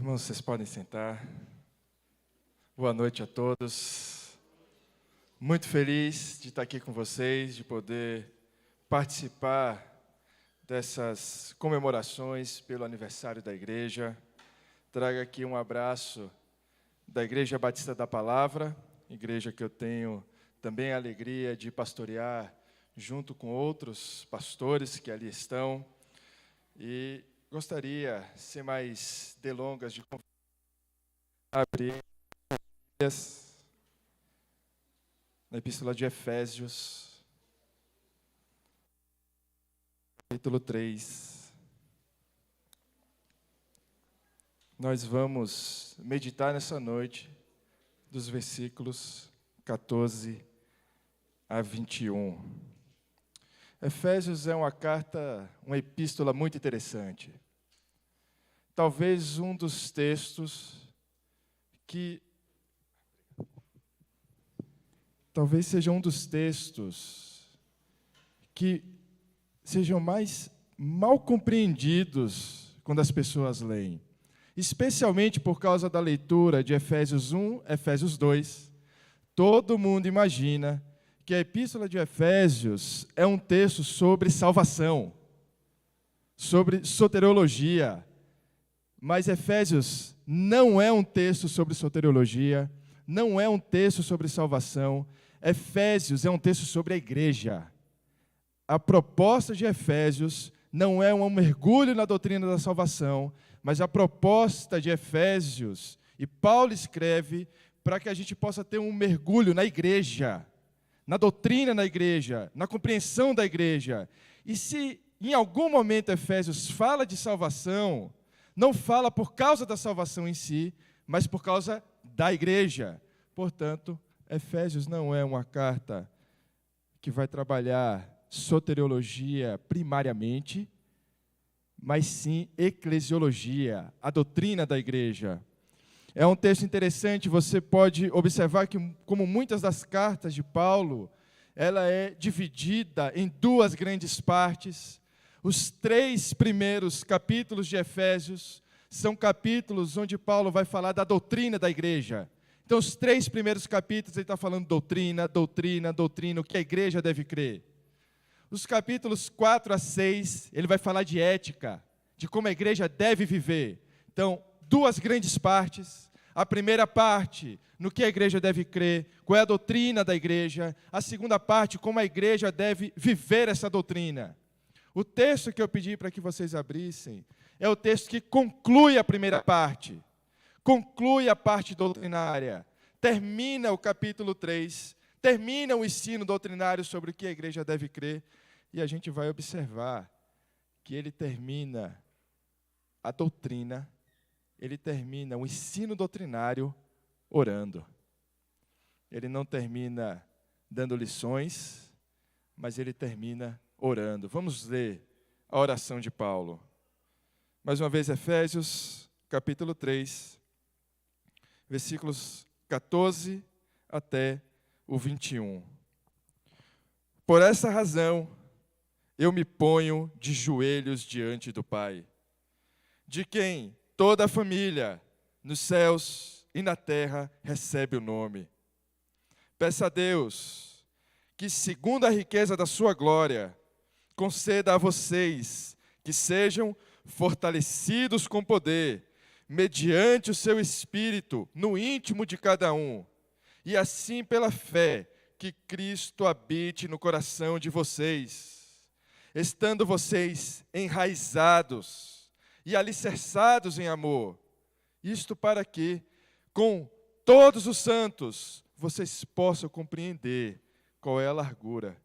Irmãos, vocês podem sentar. Boa noite a todos. Muito feliz de estar aqui com vocês, de poder participar dessas comemorações pelo aniversário da igreja. Trago aqui um abraço da Igreja Batista da Palavra, igreja que eu tenho também a alegria de pastorear junto com outros pastores que ali estão. E gostaria, sem mais delongas, de abrir na Epístola de Efésios, capítulo 3. Nós vamos meditar nessa noite dos versículos 14 a 21. Efésios é uma carta, uma epístola muito interessante. Talvez um dos textos que... Talvez seja um dos textos que sejam mais mal compreendidos quando as pessoas leem. Especialmente por causa da leitura de Efésios 1, Efésios 2. Todo mundo imagina que a Epístola de Efésios é um texto sobre salvação, sobre soteriologia. Mas Efésios não é um texto sobre soteriologia, não é um texto sobre salvação. Efésios é um texto sobre a igreja. A proposta de Efésios não é um mergulho na doutrina da salvação, mas a proposta de Efésios, e Paulo escreve para que a gente possa ter um mergulho na igreja, na doutrina da igreja, na compreensão da igreja. E se em algum momento Efésios fala de salvação, não fala por causa da salvação em si, mas por causa da igreja. Portanto, Efésios não é uma carta que vai trabalhar soteriologia primariamente, mas sim eclesiologia, a doutrina da igreja. É um texto interessante, você pode observar que, como muitas das cartas de Paulo, ela é dividida em duas grandes partes. Os 3 primeiros capítulos de Efésios são capítulos onde Paulo vai falar da doutrina da igreja. Então, os 3 primeiros capítulos, ele está falando doutrina, o que a igreja deve crer. Os capítulos 4 a 6, ele vai falar de ética, de como a igreja deve viver. Então, 2 grandes partes. A primeira parte, no que a igreja deve crer, qual é a doutrina da igreja. A segunda parte, como a igreja deve viver essa doutrina. O texto que eu pedi para que vocês abrissem é o texto que conclui a primeira parte. Conclui a parte doutrinária. Termina o capítulo 3. Termina o ensino doutrinário sobre o que a igreja deve crer. E a gente vai observar que ele termina a doutrina, ele termina o ensino doutrinário orando. Ele não termina dando lições, mas ele termina orando. Vamos ler a oração de Paulo. Mais uma vez, Efésios, capítulo 3, versículos 14 até o 21. Por essa razão, eu me ponho de joelhos diante do Pai, de quem toda a família, nos céus e na terra, recebe o nome. Peça a Deus que, segundo a riqueza da sua glória, conceda a vocês que sejam fortalecidos com poder, mediante o seu Espírito, no íntimo de cada um, e assim pela fé, que Cristo habite no coração de vocês, estando vocês enraizados e alicerçados em amor. Isto para que, com todos os santos, vocês possam compreender qual é a largura,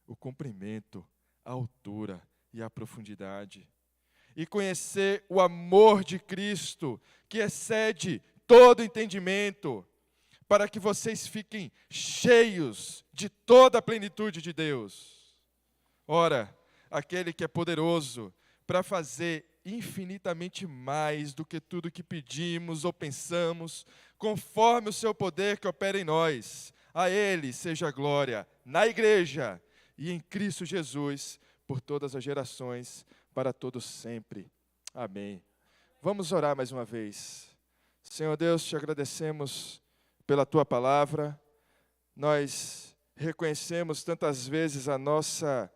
o comprimento, a altura e a profundidade. E conhecer o amor de Cristo, que excede todo entendimento, para que vocês fiquem cheios de toda a plenitude de Deus. Ora, aquele que é poderoso para fazer infinitamente mais do que tudo que pedimos ou pensamos, conforme o seu poder que opera em nós. A Ele seja a glória na igreja e em Cristo Jesus, por todas as gerações, para todos sempre. Amém. Vamos orar mais uma vez. Senhor Deus, te agradecemos pela Tua palavra. Nós reconhecemos tantas vezes a nossa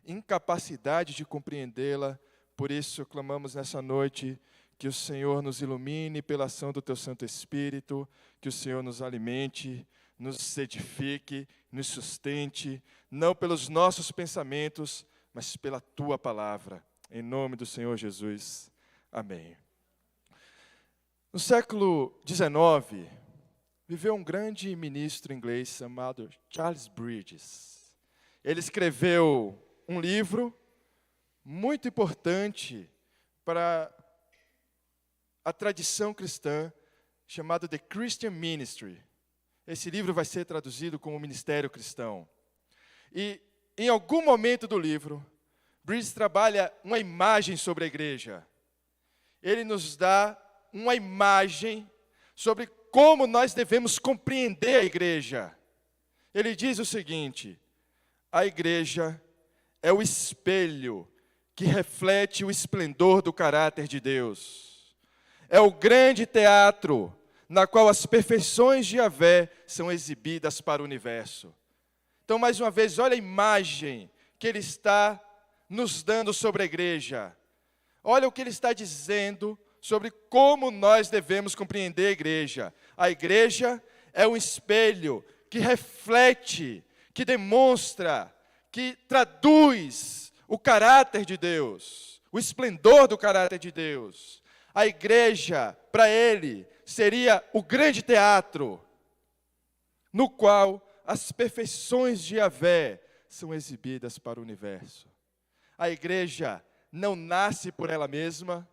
incapacidade de compreendê-la. Por isso, clamamos nessa noite que o Senhor nos ilumine pela ação do Teu Santo Espírito, que o Senhor nos alimente, nos edifique, nos sustente, não pelos nossos pensamentos, mas pela Tua palavra. Em nome do Senhor Jesus. Amém. No século XIX, viveu um grande ministro inglês chamado Charles Bridges. Ele escreveu um livro muito importante para a tradição cristã, chamado The Christian Ministry. Esse livro vai ser traduzido como Ministério Cristão. E, em algum momento do livro, Bridges trabalha uma imagem sobre a igreja. Ele nos dá uma imagem sobre como nós devemos compreender a igreja. Ele diz o seguinte: a igreja é o espelho que reflete o esplendor do caráter de Deus. É o grande teatro na qual as perfeições de Yahvé são exibidas para o universo. Então, mais uma vez, olha a imagem que ele está nos dando sobre a igreja. Olha o que ele está dizendo sobre como nós devemos compreender a igreja. A igreja é um espelho que reflete, que demonstra, que traduz o caráter de Deus, o esplendor do caráter de Deus. A igreja, para ele, seria o grande teatro, no qual as perfeições de Yahvé são exibidas para o universo. A igreja não nasce por ela mesma.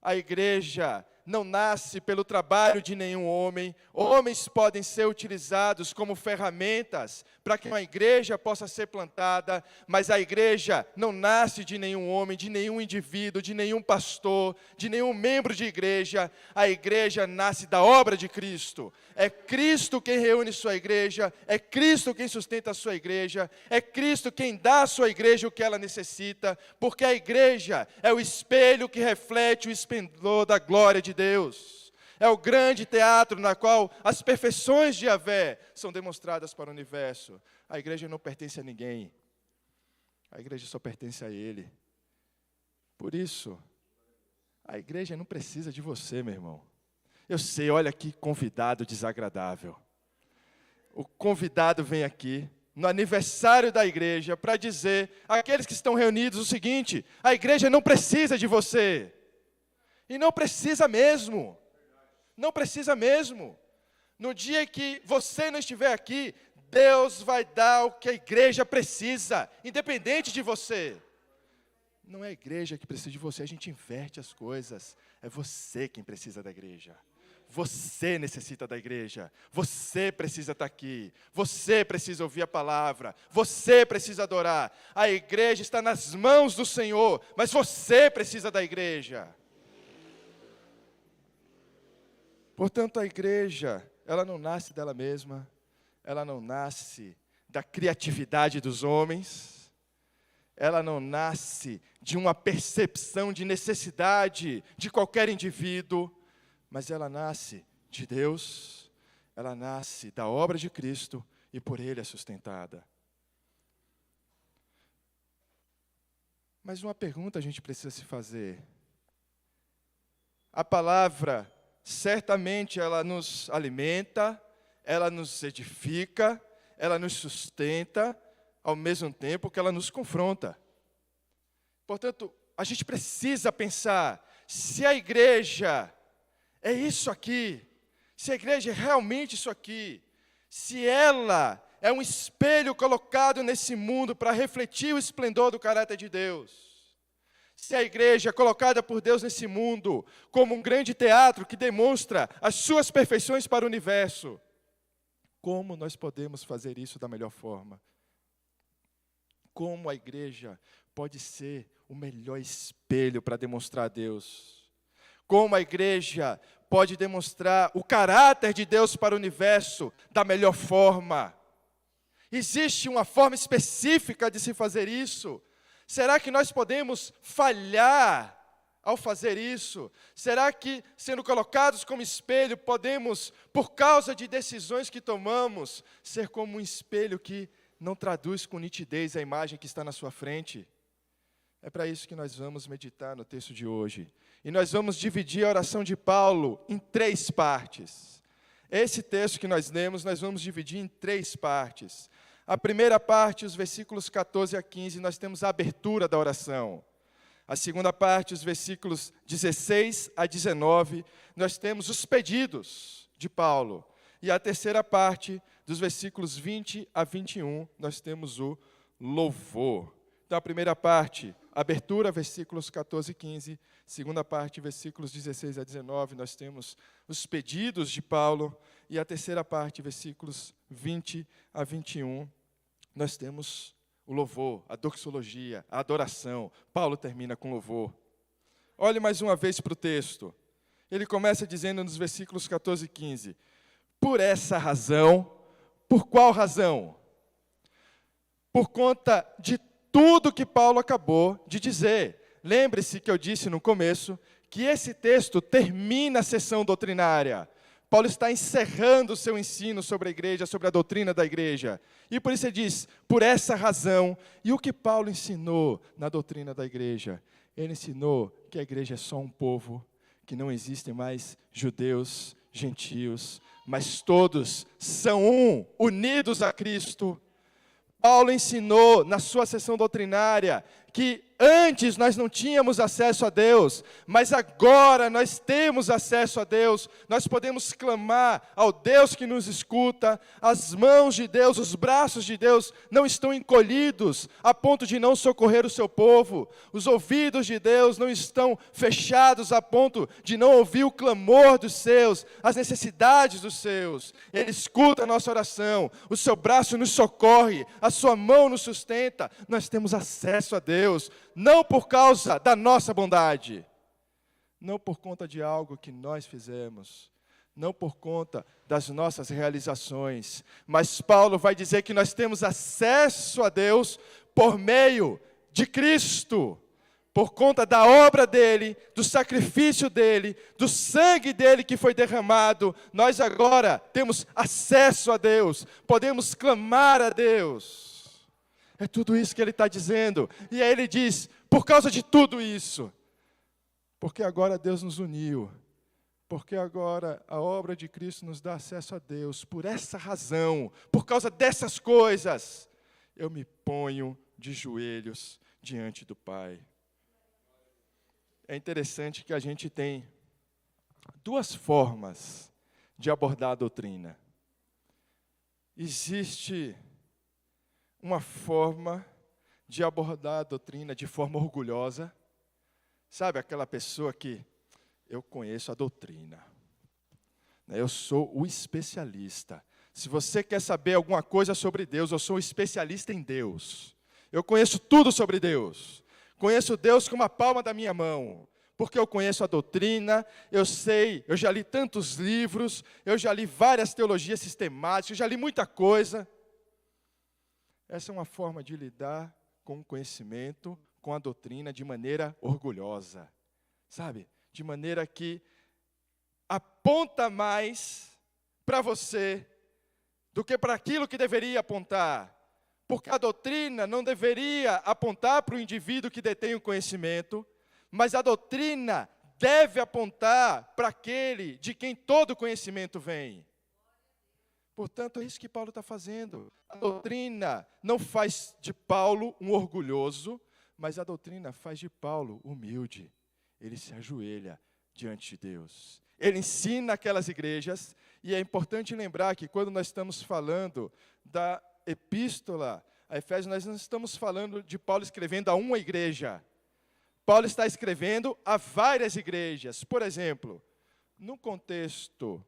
A igreja não nasce pelo trabalho de nenhum homem. Homens podem ser utilizados como ferramentas para que uma igreja possa ser plantada, mas a igreja não nasce de nenhum homem, de nenhum indivíduo, de nenhum pastor, de nenhum membro de igreja. A igreja nasce da obra de Cristo. É Cristo quem reúne sua igreja, é Cristo quem sustenta a sua igreja, é Cristo quem dá à sua igreja o que ela necessita, porque a igreja é o espelho que reflete o esplendor da glória de Deus. É o grande teatro na qual as perfeições de Yahvé são demonstradas para o universo. A igreja não pertence a ninguém. A igreja só pertence a Ele. Por isso, a igreja não precisa de você, meu irmão. Eu sei, olha que convidado desagradável. O convidado vem aqui no aniversário da igreja para dizer àqueles que estão reunidos o seguinte: a igreja não precisa de você. E não precisa mesmo. Não precisa mesmo. No dia que você não estiver aqui, Deus vai dar o que a igreja precisa, independente de você. Não é a igreja que precisa de você, a gente inverte as coisas. É você quem precisa da igreja. Você necessita da igreja. Você precisa estar aqui. Você precisa ouvir a palavra. Você precisa adorar. A igreja está nas mãos do Senhor, mas você precisa da igreja. Portanto, a igreja, ela não nasce dela mesma, ela não nasce da criatividade dos homens, ela não nasce de uma percepção de necessidade de qualquer indivíduo, mas ela nasce de Deus, ela nasce da obra de Cristo e por Ele é sustentada. Mas uma pergunta a gente precisa se fazer. A palavra, certamente ela nos alimenta, ela nos edifica, ela nos sustenta, ao mesmo tempo que ela nos confronta. Portanto, a gente precisa pensar, se a igreja é isso aqui, se a igreja é realmente isso aqui, se ela é um espelho colocado nesse mundo para refletir o esplendor do caráter de Deus, se a igreja é colocada por Deus nesse mundo como um grande teatro que demonstra as suas perfeições para o universo, como nós podemos fazer isso da melhor forma? Como a igreja pode ser o melhor espelho para demonstrar a Deus? Como a igreja pode demonstrar o caráter de Deus para o universo da melhor forma? Existe uma forma específica de se fazer isso? Será que nós podemos falhar ao fazer isso? Será que, sendo colocados como espelho, podemos, por causa de decisões que tomamos, ser como um espelho que não traduz com nitidez a imagem que está na sua frente? É para isso que nós vamos meditar no texto de hoje. E nós vamos dividir a oração de Paulo em 3 partes. Esse texto que nós lemos, nós vamos dividir em 3 partes. A primeira parte, os versículos 14 a 15, nós temos a abertura da oração. A segunda parte, os versículos 16 a 19, nós temos os pedidos de Paulo. E a terceira parte, dos versículos 20 a 21, nós temos o louvor. Então, a primeira parte, abertura, versículos 14 e 15. Segunda parte, versículos 16 a 19, nós temos os pedidos de Paulo. E a terceira parte, versículos 20 a 21, nós temos o louvor, a doxologia, a adoração. Paulo termina com louvor. Olhe mais uma vez para o texto. Ele começa dizendo nos versículos 14 e 15, por essa razão, por qual razão? Por conta de tudo que Paulo acabou de dizer. Lembre-se que eu disse no começo que esse texto termina a sessão doutrinária. Paulo está encerrando o seu ensino sobre a igreja, sobre a doutrina da igreja. E por isso ele diz, por essa razão. E o que Paulo ensinou na doutrina da igreja? Ele ensinou que a igreja é só um povo, que não existem mais judeus, gentios, mas todos são um, unidos a Cristo. Paulo ensinou na sua sessão doutrinária que antes nós não tínhamos acesso a Deus, mas agora nós temos acesso a Deus, nós podemos clamar ao Deus que nos escuta, as mãos de Deus, os braços de Deus não estão encolhidos a ponto de não socorrer o seu povo, os ouvidos de Deus não estão fechados a ponto de não ouvir o clamor dos seus, as necessidades dos seus. Ele escuta a nossa oração, o seu braço nos socorre, a sua mão nos sustenta, nós temos acesso a Deus, não por causa da nossa bondade, não por conta de algo que nós fizemos, não por conta das nossas realizações, mas Paulo vai dizer que nós temos acesso a Deus por meio de Cristo, por conta da obra dele, do sacrifício dele, do sangue dele que foi derramado, nós agora temos acesso a Deus, podemos clamar a Deus. É tudo isso que ele está dizendo. E aí ele diz, por causa de tudo isso, porque agora Deus nos uniu, porque agora a obra de Cristo nos dá acesso a Deus, por essa razão, por causa dessas coisas, eu me ponho de joelhos diante do Pai. É interessante que a gente tem 2 formas de abordar a doutrina. Existe uma forma de abordar a doutrina de forma orgulhosa. Sabe, aquela pessoa que, eu conheço a doutrina, eu sou o especialista. Se você quer saber alguma coisa sobre Deus, eu sou um especialista em Deus. Eu conheço tudo sobre Deus. Conheço Deus com a palma da minha mão. Porque eu conheço a doutrina, eu sei, eu já li tantos livros, eu já li várias teologias sistemáticas, eu já li muita coisa. Essa é uma forma de lidar com o conhecimento, com a doutrina, de maneira orgulhosa, sabe? De maneira que aponta mais para você do que para aquilo que deveria apontar. Porque a doutrina não deveria apontar para o indivíduo que detém o conhecimento, mas a doutrina deve apontar para aquele de quem todo conhecimento vem. Portanto, é isso que Paulo está fazendo. A doutrina não faz de Paulo um orgulhoso, mas a doutrina faz de Paulo humilde. Ele se ajoelha diante de Deus. Ele ensina aquelas igrejas, e é importante lembrar que quando nós estamos falando da epístola a Efésios, nós não estamos falando de Paulo escrevendo a uma igreja. Paulo está escrevendo a várias igrejas. Por exemplo, no contexto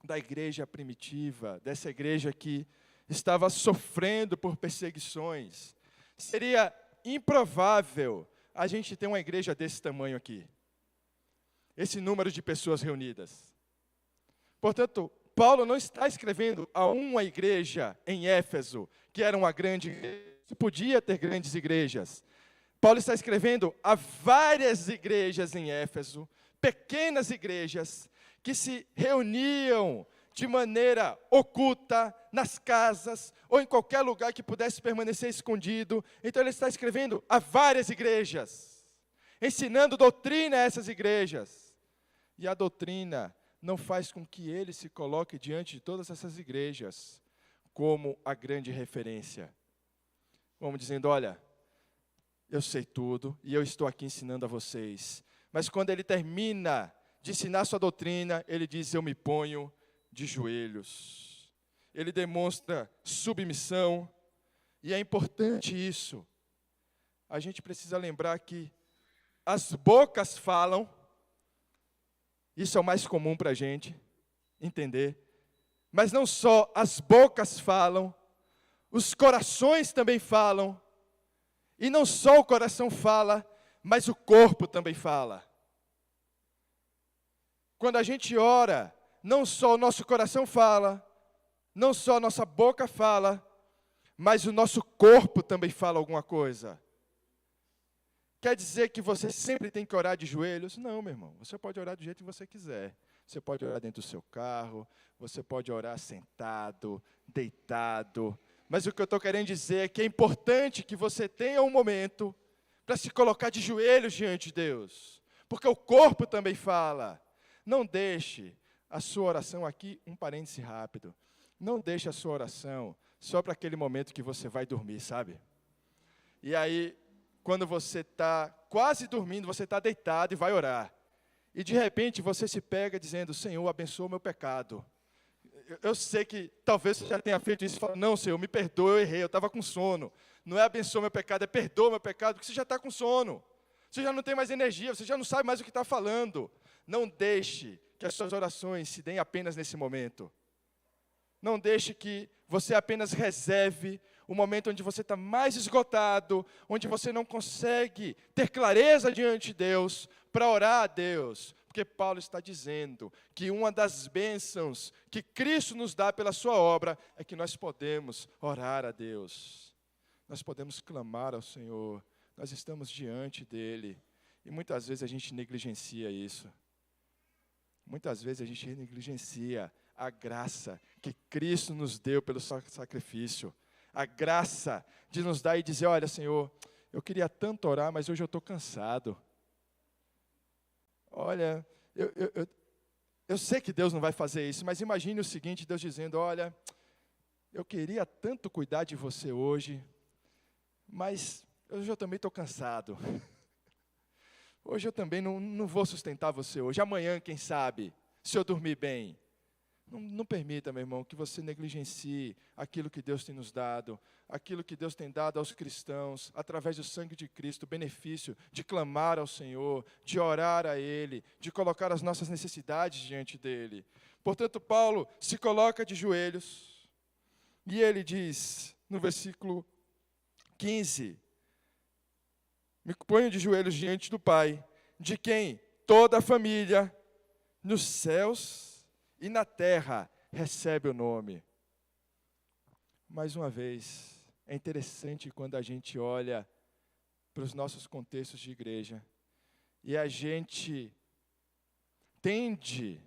da igreja primitiva, dessa igreja que estava sofrendo por perseguições, seria improvável a gente ter uma igreja desse tamanho aqui. Esse número de pessoas reunidas. Portanto, Paulo não está escrevendo a uma igreja em Éfeso, que era uma grande igreja. Podia ter grandes igrejas, Paulo está escrevendo a várias igrejas em Éfeso, pequenas igrejas, que se reuniam de maneira oculta, nas casas, ou em qualquer lugar que pudesse permanecer escondido. Então ele está escrevendo a várias igrejas, ensinando doutrina a essas igrejas. E a doutrina não faz com que ele se coloque diante de todas essas igrejas como a grande referência. Vamos dizendo, olha, eu sei tudo e eu estou aqui ensinando a vocês. Mas quando ele termina de ensinar sua doutrina, ele diz, eu me ponho de joelhos. Ele demonstra submissão, e é importante isso. A gente precisa lembrar que as bocas falam, isso é o mais comum para a gente entender, mas não só as bocas falam, os corações também falam, e não só o coração fala, mas o corpo também fala. Quando a gente ora, não só o nosso coração fala, não só a nossa boca fala, mas o nosso corpo também fala alguma coisa. Quer dizer que você sempre tem que orar de joelhos? Não, meu irmão. Você pode orar do jeito que você quiser. Você pode orar dentro do seu carro, você pode orar sentado, deitado. Mas o que eu estou querendo dizer é que é importante que você tenha um momento para se colocar de joelhos diante de Deus. Porque o corpo também fala. Não deixe a sua oração aqui, um parêntese rápido. Não deixe a sua oração só para aquele momento que você vai dormir, sabe? E aí, quando você está quase dormindo, você está deitado e vai orar. E de repente você se pega dizendo, Senhor, abençoa o meu pecado. Eu sei que talvez você já tenha feito isso e fala, não, Senhor, me perdoa, eu errei, eu estava com sono. Não é abençoa meu pecado, é perdoa meu pecado, porque você já está com sono. Você já não tem mais energia, você já não sabe mais o que está falando. Não deixe que as suas orações se deem apenas nesse momento. Não deixe que você apenas reserve o momento onde você está mais esgotado, onde você não consegue ter clareza diante de Deus, para orar a Deus. Porque Paulo está dizendo que uma das bênçãos que Cristo nos dá pela sua obra é que nós podemos orar a Deus. Nós podemos clamar ao Senhor. Nós estamos diante dEle. E muitas vezes a gente negligencia isso. Muitas vezes a gente negligencia a graça que Cristo nos deu pelo sacrifício. A graça de nos dar e dizer, olha, Senhor, eu queria tanto orar, mas hoje eu estou cansado. Olha, eu sei que Deus não vai fazer isso, mas imagine o seguinte, Deus dizendo, olha, eu queria tanto cuidar de você hoje, mas hoje eu também estou cansado. Hoje eu também não vou sustentar você hoje. Amanhã, quem sabe, se eu dormir bem. Não permita, meu irmão, que você negligencie aquilo que Deus tem nos dado, aquilo que Deus tem dado aos cristãos, através do sangue de Cristo, o benefício de clamar ao Senhor, de orar a Ele, de colocar as nossas necessidades diante dEle. Portanto, Paulo se coloca de joelhos, e ele diz, no versículo 15, me ponho de joelhos diante do Pai, de quem toda a família, nos céus e na terra, recebe o nome. Mais uma vez, é interessante quando a gente olha para os nossos contextos de igreja, e a gente tende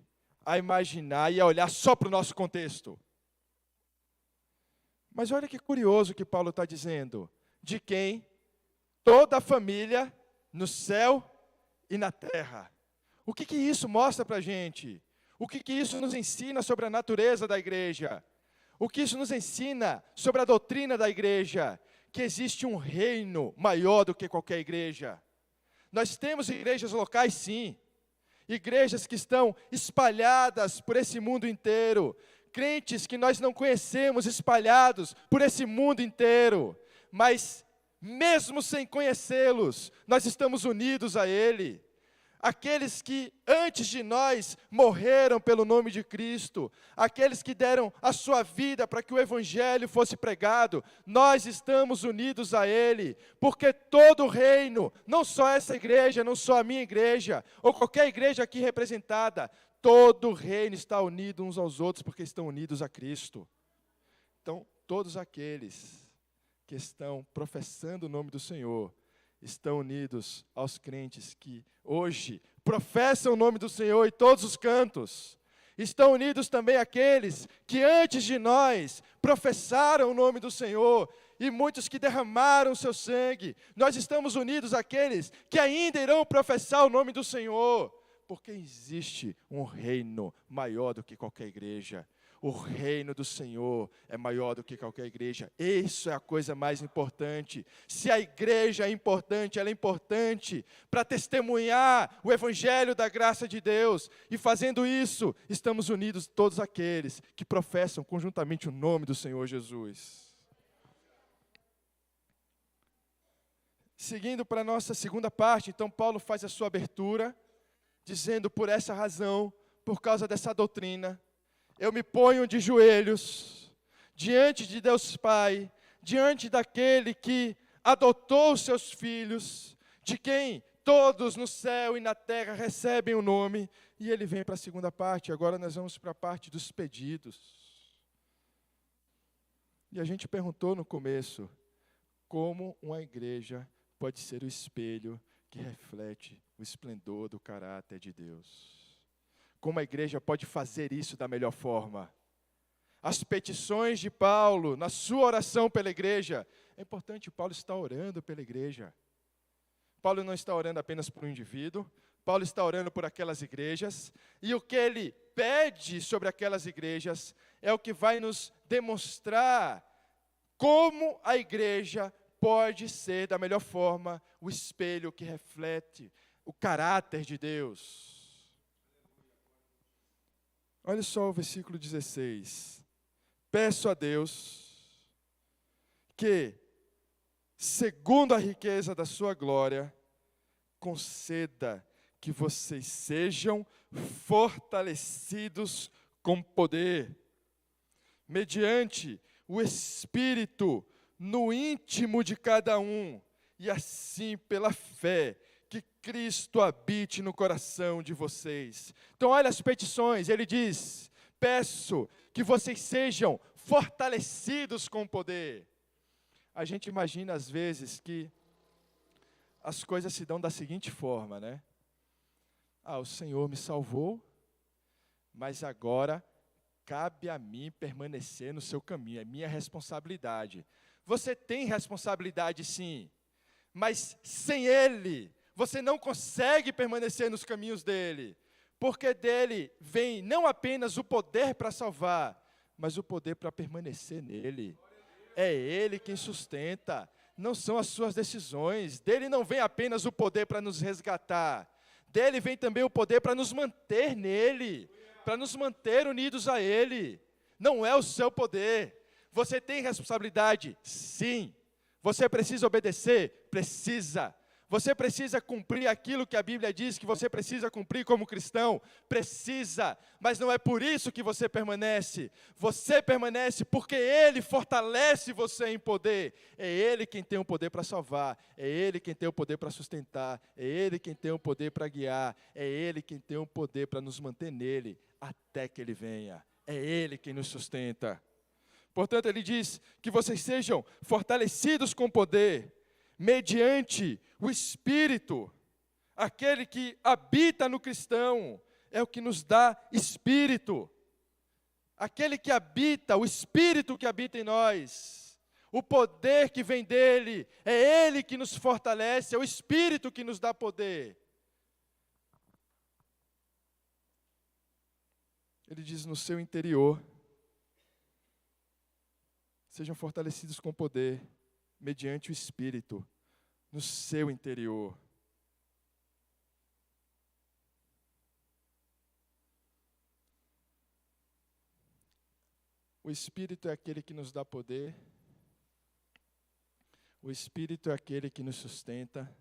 a imaginar e a olhar só para o nosso contexto. Mas olha que curioso que Paulo está dizendo, de quem toda a família no céu e na terra. O que isso mostra para a gente? O que isso nos ensina sobre a natureza da igreja? O que isso nos ensina sobre a doutrina da igreja? Que existe um reino maior do que qualquer igreja. Nós temos igrejas locais, sim. Igrejas que estão espalhadas por esse mundo inteiro. Crentes que nós não conhecemos espalhados por esse mundo inteiro. Mas mesmo sem conhecê-los, nós estamos unidos a Ele. Aqueles que antes de nós morreram pelo nome de Cristo, aqueles que deram a sua vida para que o Evangelho fosse pregado, nós estamos unidos a Ele, porque todo o reino, não só essa igreja, não só a minha igreja, ou qualquer igreja aqui representada, todo o reino está unido uns aos outros, porque estão unidos a Cristo. Então, todos aqueles que estão professando o nome do Senhor, estão unidos aos crentes que hoje professam o nome do Senhor em todos os cantos. Estão unidos também aqueles que antes de nós professaram o nome do Senhor e muitos que derramaram seu sangue. Nós estamos unidos àqueles que ainda irão professar o nome do Senhor, porque existe um reino maior do que qualquer igreja. O reino do Senhor é maior do que qualquer igreja. Isso é a coisa mais importante. Se a igreja é importante, ela é importante para testemunhar o evangelho da graça de Deus. E fazendo isso, estamos unidos todos aqueles que professam conjuntamente o nome do Senhor Jesus. Seguindo para a nossa segunda parte, então Paulo faz a sua abertura, dizendo: por essa razão, por causa dessa doutrina, eu me ponho de joelhos diante de Deus Pai, diante daquele que adotou os seus filhos, de quem todos no céu e na terra recebem o nome. E ele vem para a segunda parte. Agora nós vamos para a parte dos pedidos. E a gente perguntou no começo, como uma igreja pode ser o espelho que reflete o esplendor do caráter de Deus? Como a igreja pode fazer isso da melhor forma? As petições de Paulo, na sua oração pela igreja, é importante, Paulo está orando pela igreja. Paulo não está orando apenas por um indivíduo, Paulo está orando por aquelas igrejas, e o que ele pede sobre aquelas igrejas é o que vai nos demonstrar como a igreja pode ser da melhor forma o espelho que reflete o caráter de Deus. Olha só o versículo 16. Peço a Deus que, segundo a riqueza da sua glória, conceda que vocês sejam fortalecidos com poder, mediante o Espírito no íntimo de cada um, e assim pela fé, que Cristo habite no coração de vocês. Então olha as petições, ele diz: peço que vocês sejam fortalecidos com poder. A gente imagina às vezes que as coisas se dão da seguinte forma, né? O Senhor me salvou, mas agora cabe a mim permanecer no seu caminho, é minha responsabilidade. Você tem responsabilidade sim, mas sem Ele, você não consegue permanecer nos caminhos dEle, porque dEle vem não apenas o poder para salvar, mas o poder para permanecer nele. É Ele quem sustenta, não são as suas decisões. Dele não vem apenas o poder para nos resgatar, dele vem também o poder para nos manter nele, para nos manter unidos a Ele. Não é o seu poder. Você tem responsabilidade? Sim. Você precisa obedecer? Precisa. Você precisa cumprir aquilo que a Bíblia diz que você precisa cumprir como cristão? Precisa, mas não é por isso que você permanece. Você permanece porque Ele fortalece você em poder. É Ele quem tem o poder para salvar, é Ele quem tem o poder para sustentar, é Ele quem tem o poder para guiar, é Ele quem tem o poder para nos manter nele até que Ele venha. É Ele quem nos sustenta. Portanto, Ele diz que vocês sejam fortalecidos com poder, mediante o Espírito. Aquele que habita no cristão é o que nos dá Espírito. Aquele que habita, o Espírito que habita em nós, o poder que vem dele, é Ele que nos fortalece, é o Espírito que nos dá poder. Ele diz: no seu interior, sejam fortalecidos com poder, mediante o Espírito, no seu interior. O Espírito é aquele que nos dá poder, o Espírito é aquele que nos sustenta,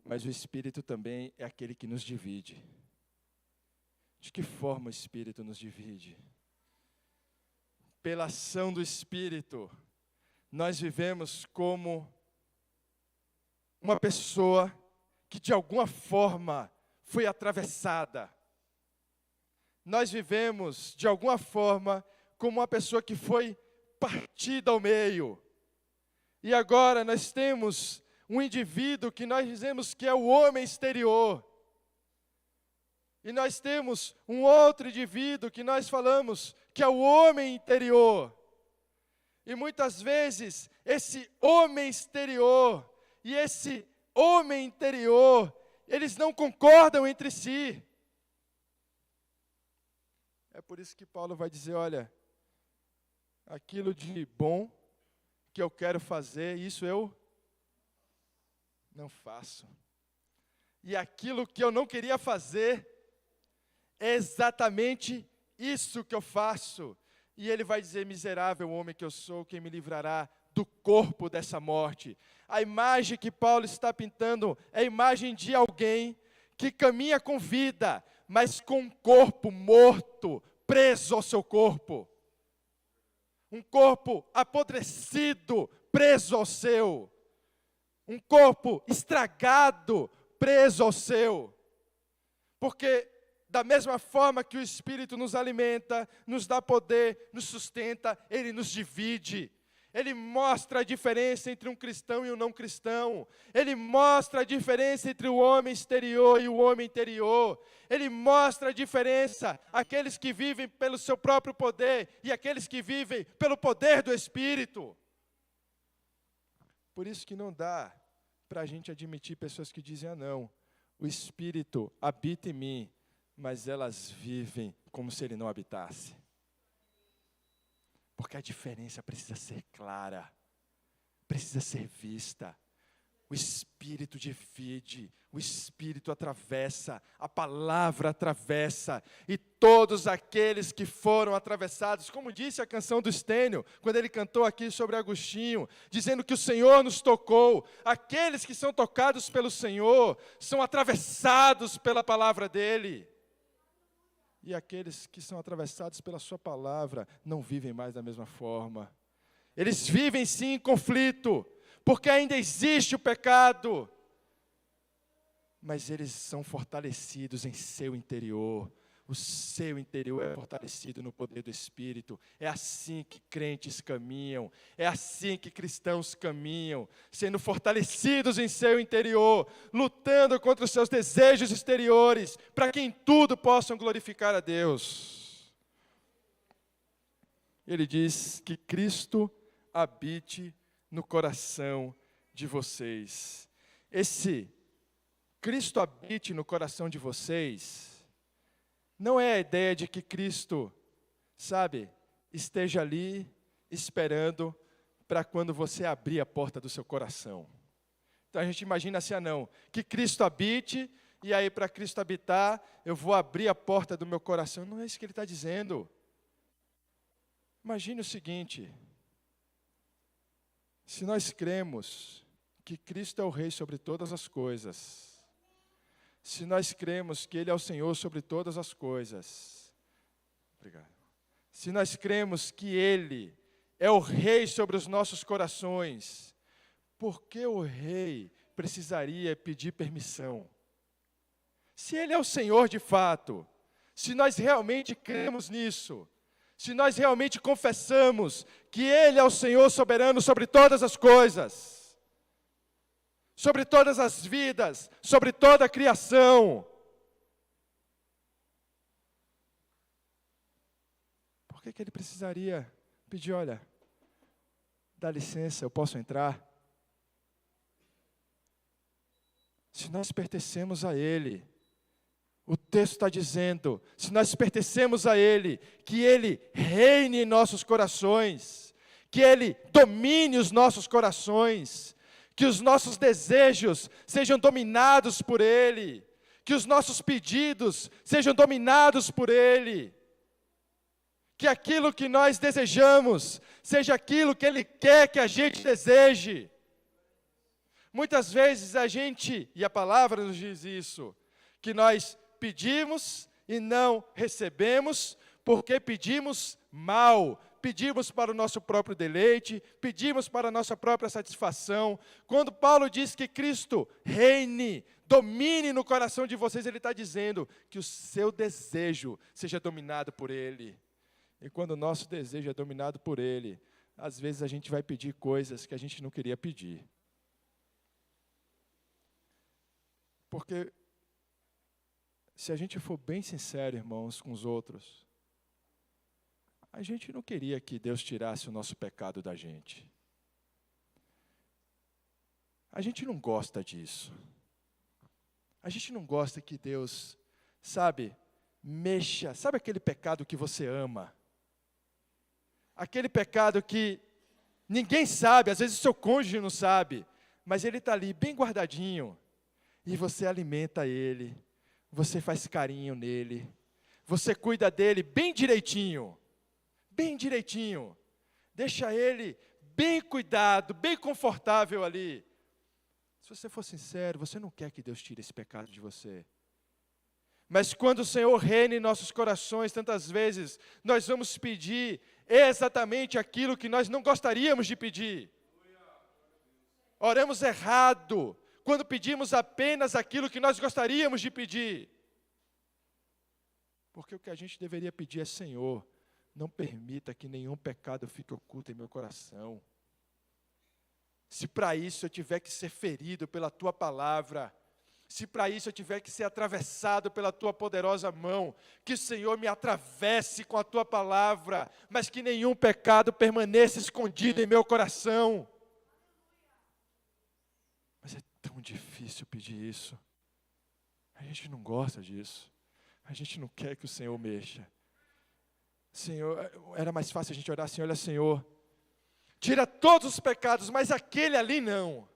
mas o Espírito também é aquele que nos divide. De que forma o Espírito nos divide? Pela ação do Espírito, nós vivemos como uma pessoa que de alguma forma foi atravessada. Nós vivemos de alguma forma como uma pessoa que foi partida ao meio. E agora nós temos Um indivíduo que nós dizemos que é o homem exterior. E nós temos um outro indivíduo que nós falamos que é o homem interior. E muitas vezes, esse homem exterior e esse homem interior, eles não concordam entre si. É por isso que Paulo vai dizer, olha, aquilo de bom que eu quero fazer, isso eu não faço. E aquilo que eu não queria fazer, é exatamente isso que eu faço. E ele vai dizer, miserável homem que eu sou, quem me livrará do corpo dessa morte? A imagem que Paulo está pintando é a imagem de alguém que caminha com vida, mas com um corpo morto, preso ao seu corpo. Um corpo apodrecido, preso ao seu. Um corpo estragado, preso ao seu. Porque da mesma forma que o Espírito nos alimenta, nos dá poder, nos sustenta, Ele nos divide. Ele mostra a diferença entre um cristão e um não cristão. Ele mostra a diferença entre o homem exterior e o homem interior. Ele mostra a diferença, aqueles que vivem pelo seu próprio poder e aqueles que vivem pelo poder do Espírito. Por isso que não dá para a gente admitir pessoas que dizem, não, o Espírito habita em mim, mas elas vivem como se Ele não habitasse. Porque a diferença precisa ser clara, precisa ser vista. O Espírito divide, o Espírito atravessa, a palavra atravessa, e todos aqueles que foram atravessados, como disse a canção do Estênio, quando ele cantou aqui sobre Agostinho, dizendo que o Senhor nos tocou, aqueles que são tocados pelo Senhor, são atravessados pela palavra dEle. E aqueles que são atravessados pela sua palavra, não vivem mais da mesma forma. Eles vivem sim em conflito, porque ainda existe o pecado. Mas eles são fortalecidos em seu interior. O seu interior é fortalecido no poder do Espírito. É assim que crentes caminham. É assim que cristãos caminham. Sendo fortalecidos em seu interior. Lutando contra os seus desejos exteriores. Para que em tudo possam glorificar a Deus. Ele diz que Cristo habite no coração de vocês. Esse Cristo habite no coração de vocês não é a ideia de que Cristo, sabe, esteja ali esperando para quando você abrir a porta do seu coração. Então a gente imagina assim, não, que Cristo habite, e aí para Cristo habitar, eu vou abrir a porta do meu coração. Não é isso que ele está dizendo. Imagine o seguinte, se nós cremos que Cristo é o Rei sobre todas as coisas, se nós cremos que Ele é o Senhor sobre todas as coisas, obrigado. Se nós cremos que Ele é o Rei sobre os nossos corações, por que o Rei precisaria pedir permissão? Se Ele é o Senhor de fato, se nós realmente cremos nisso, se nós realmente confessamos que Ele é o Senhor soberano sobre todas as coisas, sobre todas as vidas, sobre toda a criação. Por que ele precisaria pedir, olha, dá licença, eu posso entrar? Se nós pertencemos a Ele, o texto está dizendo, se nós pertencemos a Ele, que Ele reine em nossos corações, que Ele domine os nossos corações, que os nossos desejos sejam dominados por Ele, que os nossos pedidos sejam dominados por Ele, que aquilo que nós desejamos seja aquilo que Ele quer que a gente deseje. Muitas vezes a gente, e a palavra nos diz isso, que nós pedimos e não recebemos, porque pedimos mal, pedimos para o nosso próprio deleite, pedimos para a nossa própria satisfação. Quando Paulo diz que Cristo reine, domine no coração de vocês, ele está dizendo que o seu desejo seja dominado por Ele. E quando o nosso desejo é dominado por Ele, às vezes a gente vai pedir coisas que a gente não queria pedir. Porque, se a gente for bem sincero, irmãos, com os outros, a gente não queria que Deus tirasse o nosso pecado da gente. A gente não gosta disso. A gente não gosta que Deus, mexa. Sabe aquele pecado que você ama? Aquele pecado que ninguém sabe, às vezes o seu cônjuge não sabe, mas ele está ali bem guardadinho. E você alimenta ele, você faz carinho nele, você cuida dele bem direitinho. Bem direitinho. Deixa ele bem cuidado, bem confortável ali. Se você for sincero, você não quer que Deus tire esse pecado de você. Mas quando o Senhor reina em nossos corações, tantas vezes, nós vamos pedir exatamente aquilo que nós não gostaríamos de pedir. Oramos errado, quando pedimos apenas aquilo que nós gostaríamos de pedir. Porque o que a gente deveria pedir é: Senhor, não permita que nenhum pecado fique oculto em meu coração. Se para isso eu tiver que ser ferido pela Tua palavra, se para isso eu tiver que ser atravessado pela Tua poderosa mão, que o Senhor me atravesse com a Tua palavra, mas que nenhum pecado permaneça escondido em meu coração. Mas é tão difícil pedir isso. A gente não gosta disso. A gente não quer que o Senhor mexa. Senhor, era mais fácil a gente orar assim: olha, Senhor, tira todos os pecados, mas aquele ali não.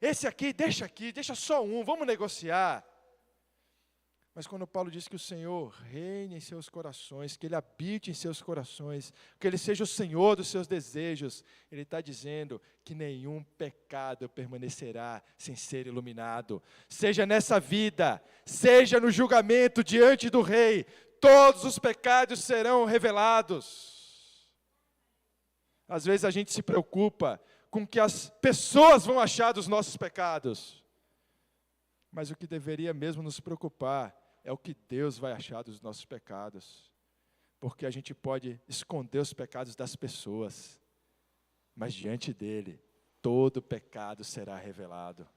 Esse aqui, deixa só um, vamos negociar. Mas quando Paulo diz que o Senhor reine em seus corações, que Ele habite em seus corações, que Ele seja o Senhor dos seus desejos, Ele está dizendo que nenhum pecado permanecerá sem ser iluminado. Seja nessa vida, seja no julgamento diante do Rei, todos os pecados serão revelados. Às vezes a gente se preocupa com o que as pessoas vão achar dos nossos pecados. Mas o que deveria mesmo nos preocupar é o que Deus vai achar dos nossos pecados. Porque a gente pode esconder os pecados das pessoas, mas diante dele, todo pecado será revelado.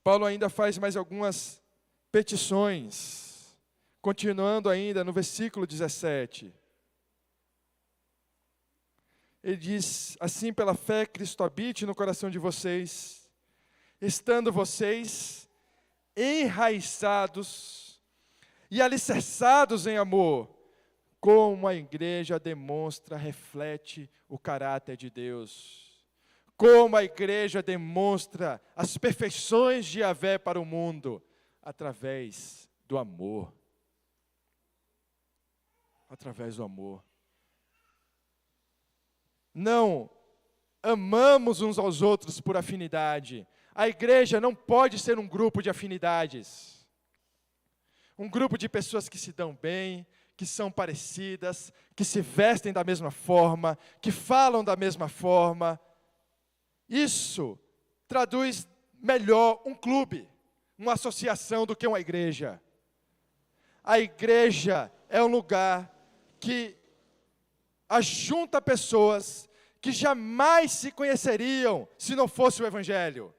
Paulo ainda faz mais algumas petições, continuando ainda no versículo 17. Ele diz: assim, pela fé, Cristo habite no coração de vocês, estando vocês enraizados e alicerçados em amor, como a igreja demonstra, reflete o caráter de Deus. Como a igreja demonstra as perfeições de Yahvé para o mundo, através do amor. Através do amor. Não amamos uns aos outros por afinidade. A igreja não pode ser um grupo de afinidades. Um grupo de pessoas que se dão bem, que são parecidas, que se vestem da mesma forma, que falam da mesma forma. Isso traduz melhor um clube, uma associação, do que uma igreja. A igreja é um lugar que ajunta pessoas que jamais se conheceriam se não fosse o Evangelho.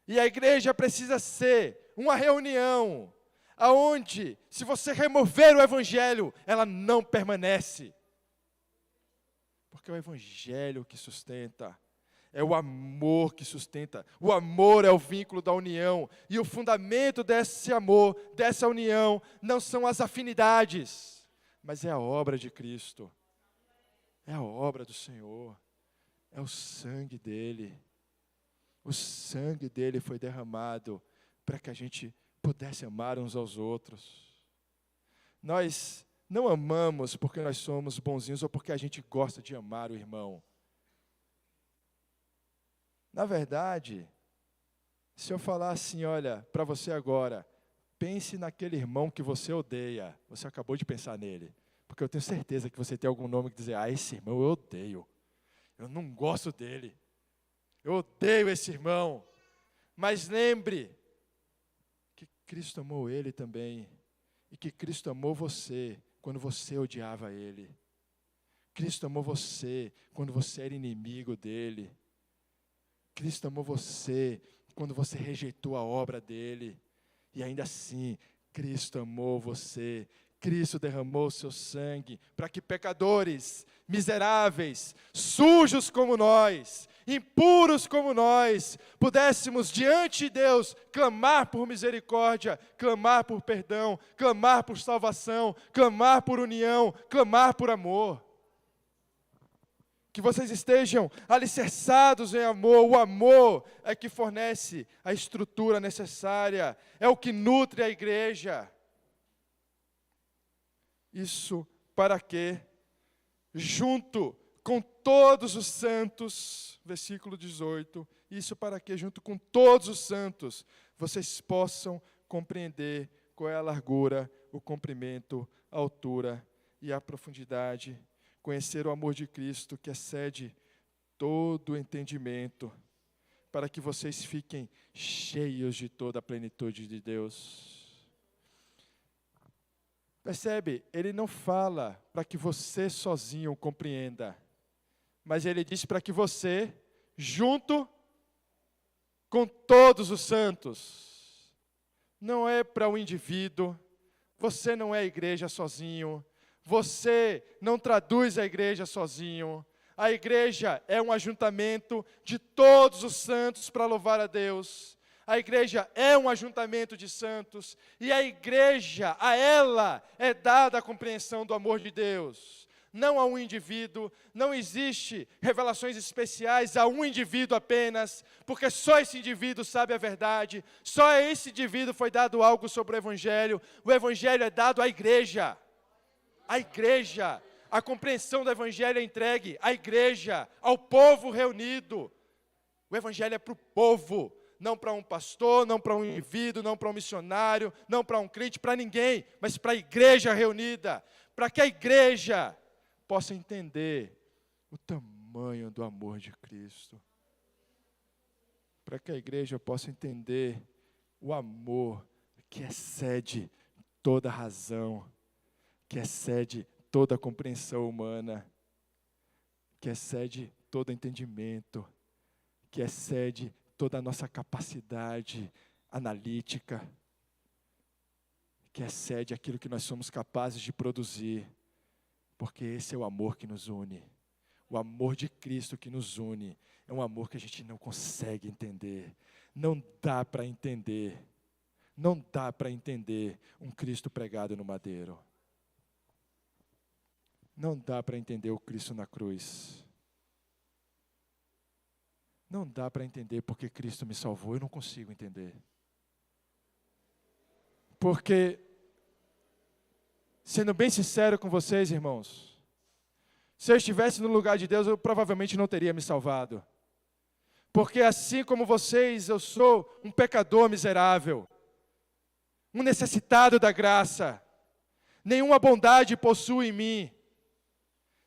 E a igreja precisa ser uma reunião, aonde, se você remover o Evangelho, ela não permanece. Porque é o Evangelho que sustenta, é o amor que sustenta. O amor é o vínculo da união, e o fundamento desse amor, dessa união, não são as afinidades, mas é a obra de Cristo. É a obra do Senhor, é o sangue dEle. O sangue dEle foi derramado para que a gente pudesse amar uns aos outros. Nós não amamos porque nós somos bonzinhos ou porque a gente gosta de amar o irmão. Na verdade, se eu falar assim, olha, para você agora, pense naquele irmão que você odeia, você acabou de pensar nele. Porque eu tenho certeza que você tem algum nome que dizer: esse irmão eu odeio, eu não gosto dele, eu odeio esse irmão. Mas lembre que Cristo amou ele também, e que Cristo amou você quando você odiava ele. Cristo amou você quando você era inimigo dele. Cristo amou você quando você rejeitou a obra dele. E ainda assim, Cristo amou você. Cristo derramou o seu sangue para que pecadores, miseráveis, sujos como nós, impuros como nós, pudéssemos diante de Deus clamar por misericórdia, clamar por perdão, clamar por salvação, clamar por união, clamar por amor. Que vocês estejam alicerçados em amor. O amor é que fornece a estrutura necessária, é o que nutre a igreja. Isso para que, junto com todos os santos, versículo 18, isso para que, junto com todos os santos, vocês possam compreender qual é a largura, o comprimento, a altura e a profundidade, conhecer o amor de Cristo que excede todo o entendimento, para que vocês fiquem cheios de toda a plenitude de Deus. Percebe? Ele não fala para que você sozinho compreenda, mas ele diz para que você, junto com todos os santos, não é para o indivíduo, você não é a igreja sozinho, você não traduz a igreja sozinho, a igreja é um ajuntamento de todos os santos para louvar a Deus. A igreja é um ajuntamento de santos, e a igreja, a ela, é dada a compreensão do amor de Deus. Não a um indivíduo, não existe revelações especiais a um indivíduo apenas, porque só esse indivíduo sabe a verdade, só a esse indivíduo foi dado algo sobre o Evangelho é dado à igreja. A igreja, a compreensão do Evangelho é entregue à igreja, ao povo reunido. O Evangelho é para o povo. Não para um pastor, não para um indivíduo, não para um missionário, não para um crente, para ninguém, mas para a igreja reunida, para que a igreja possa entender o tamanho do amor de Cristo, para que a igreja possa entender o amor que excede toda razão, que excede toda compreensão humana, que excede todo entendimento, que excede toda a nossa capacidade analítica, que excede aquilo que nós somos capazes de produzir, porque esse é o amor que nos une. O amor de Cristo que nos une é um amor que a gente não consegue entender, não dá para entender, não dá para entender um Cristo pregado no madeiro, não dá para entender o Cristo na cruz. Não dá para entender porque Cristo me salvou, eu não consigo entender. Porque, sendo bem sincero com vocês, irmãos, se eu estivesse no lugar de Deus, eu provavelmente não teria me salvado. Porque assim como vocês, eu sou um pecador miserável, um necessitado da graça. Nenhuma bondade possui em mim,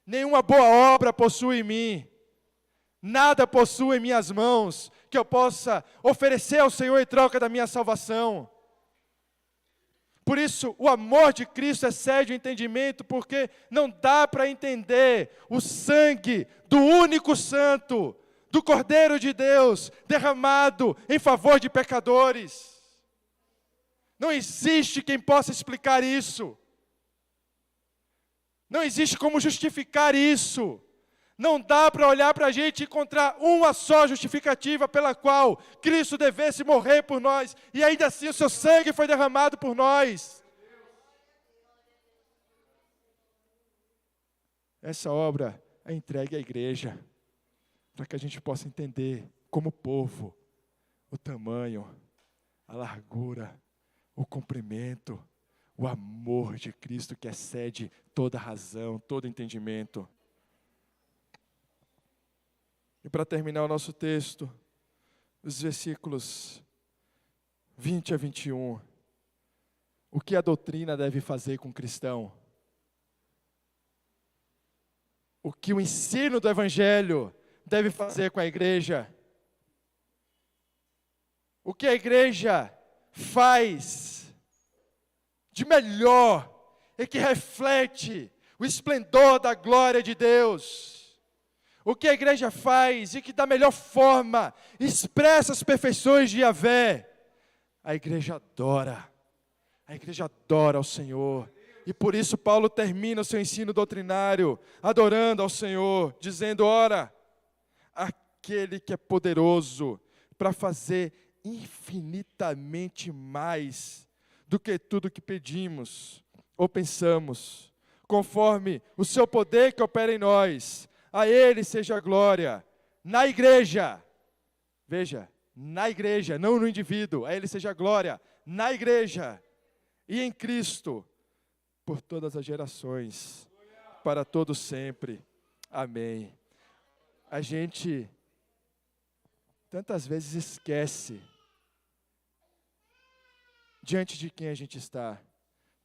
nenhuma boa obra possui em mim. Nada possuo em minhas mãos que eu possa oferecer ao Senhor em troca da minha salvação. Por isso, o amor de Cristo excede o entendimento, porque não dá para entender o sangue do único santo, do Cordeiro de Deus, derramado em favor de pecadores. Não existe quem possa explicar isso. Não existe como justificar isso. Não dá para olhar para a gente e encontrar uma só justificativa pela qual Cristo devesse morrer por nós, e ainda assim o seu sangue foi derramado por nós. Essa obra é entregue à igreja, para que a gente possa entender como povo o tamanho, a largura, o comprimento, o amor de Cristo que excede toda razão, todo entendimento. E para terminar o nosso texto, os versículos 20 a 21. O que a doutrina deve fazer com o cristão? O que o ensino do Evangelho deve fazer com a igreja? O que a igreja faz de melhor e que reflete o esplendor da glória de Deus? o que a igreja faz e que da melhor forma expressa as perfeições de Yahvé, a igreja adora. A igreja adora ao Senhor. E por isso Paulo termina o seu ensino doutrinário adorando ao Senhor, dizendo: ora, aquele que é poderoso para fazer infinitamente mais do que tudo que pedimos ou pensamos, conforme o seu poder que opera em nós. A Ele seja a glória na igreja. Veja, na igreja, não no indivíduo. A Ele seja a glória na igreja e em Cristo, por todas as gerações, para todos sempre. Amém. A gente tantas vezes esquece diante de quem a gente está.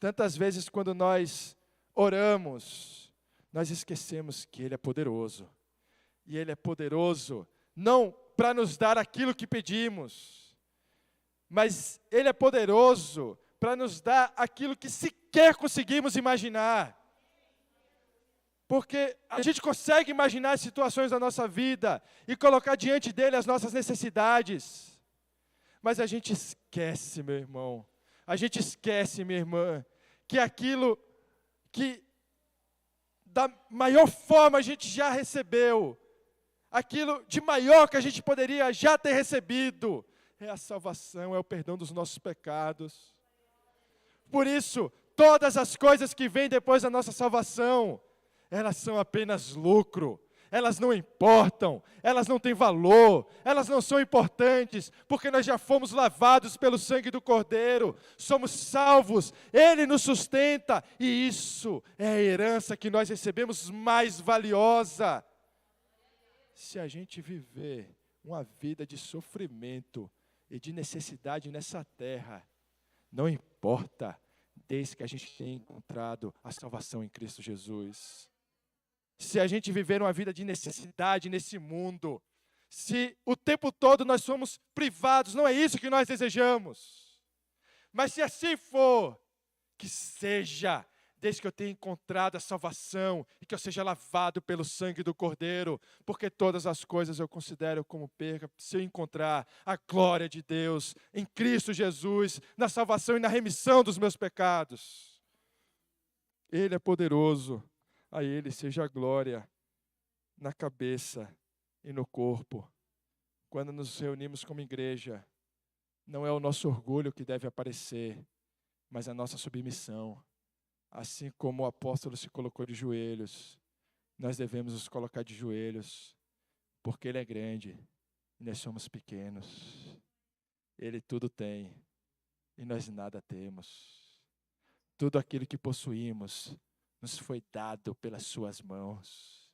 Tantas vezes quando nós oramos, nós esquecemos que Ele é poderoso. E Ele é poderoso não para nos dar aquilo que pedimos, mas Ele é poderoso para nos dar aquilo que sequer conseguimos imaginar. Porque a gente consegue imaginar as situações da nossa vida e colocar diante dele as nossas necessidades. Mas a gente esquece, meu irmão, a gente esquece, minha irmã, que aquilo que da maior forma a gente já recebeu, aquilo de maior que a gente poderia já ter recebido, é a salvação, é o perdão dos nossos pecados. Por isso, todas as coisas que vêm depois da nossa salvação, elas são apenas lucro, elas não importam, elas não têm valor, elas não são importantes, porque nós já fomos lavados pelo sangue do Cordeiro, somos salvos, Ele nos sustenta, e isso é a herança que nós recebemos mais valiosa. Se a gente viver uma vida de sofrimento e de necessidade nessa terra, não importa, desde que a gente tenha encontrado a salvação em Cristo Jesus. Se a gente viver uma vida de necessidade nesse mundo, se o tempo todo nós somos privados, não é isso que nós desejamos. Mas se assim for, que seja, desde que eu tenha encontrado a salvação e que eu seja lavado pelo sangue do Cordeiro, porque todas as coisas eu considero como perca se eu encontrar a glória de Deus em Cristo Jesus, na salvação e na remissão dos meus pecados. Ele é poderoso. A Ele seja a glória na cabeça e no corpo. Quando nos reunimos como igreja, não é o nosso orgulho que deve aparecer, mas a nossa submissão. Assim como o apóstolo se colocou de joelhos, nós devemos nos colocar de joelhos, porque Ele é grande e nós somos pequenos. Ele tudo tem e nós nada temos. Tudo aquilo que possuímos nos foi dado pelas suas mãos.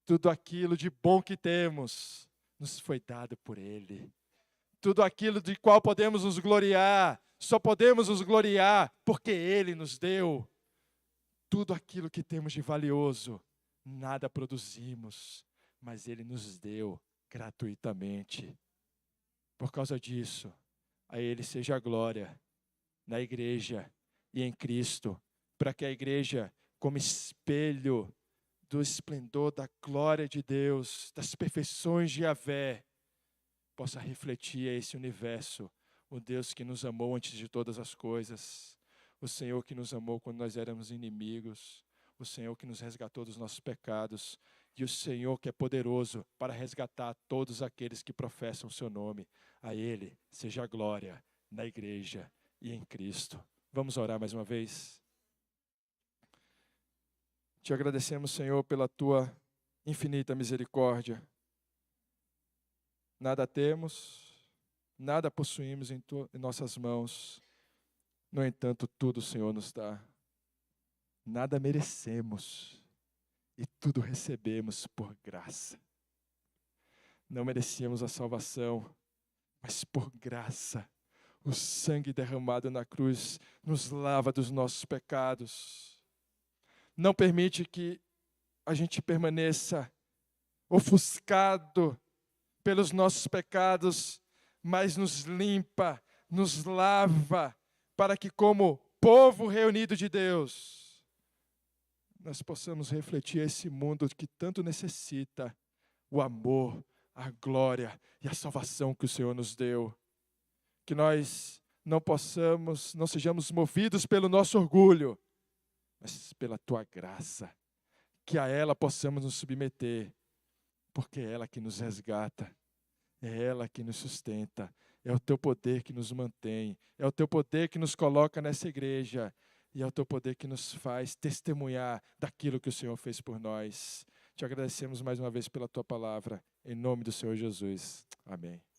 Tudo aquilo de bom que temos, nos foi dado por Ele. Tudo aquilo de qual podemos nos gloriar, só podemos nos gloriar porque Ele nos deu. Tudo aquilo que temos de valioso, nada produzimos, mas Ele nos deu gratuitamente. Por causa disso, a Ele seja a glória na igreja e em Cristo, para que a igreja, como espelho do esplendor da glória de Deus, das perfeições de Yahvé, possa refletir a esse universo, o Deus que nos amou antes de todas as coisas, o Senhor que nos amou quando nós éramos inimigos, o Senhor que nos resgatou dos nossos pecados, e o Senhor que é poderoso para resgatar todos aqueles que professam o seu nome. A Ele seja a glória na igreja e em Cristo. Vamos orar mais uma vez? Te agradecemos, Senhor, pela Tua infinita misericórdia. Nada temos, nada possuímos em nossas mãos. No entanto, tudo o Senhor nos dá. Nada merecemos e tudo recebemos por graça. Não merecíamos a salvação, mas por graça, o sangue derramado na cruz nos lava dos nossos pecados. Não permite que a gente permaneça ofuscado pelos nossos pecados, mas nos limpa, nos lava, para que como povo reunido de Deus, nós possamos refletir esse mundo que tanto necessita o amor, a glória e a salvação que o Senhor nos deu. Que nós não sejamos movidos pelo nosso orgulho, mas pela Tua graça. Que a ela possamos nos submeter, porque é ela que nos resgata, é ela que nos sustenta, é o Teu poder que nos mantém, é o Teu poder que nos coloca nessa igreja, e é o Teu poder que nos faz testemunhar daquilo que o Senhor fez por nós. Te agradecemos mais uma vez pela Tua palavra, em nome do Senhor Jesus. Amém.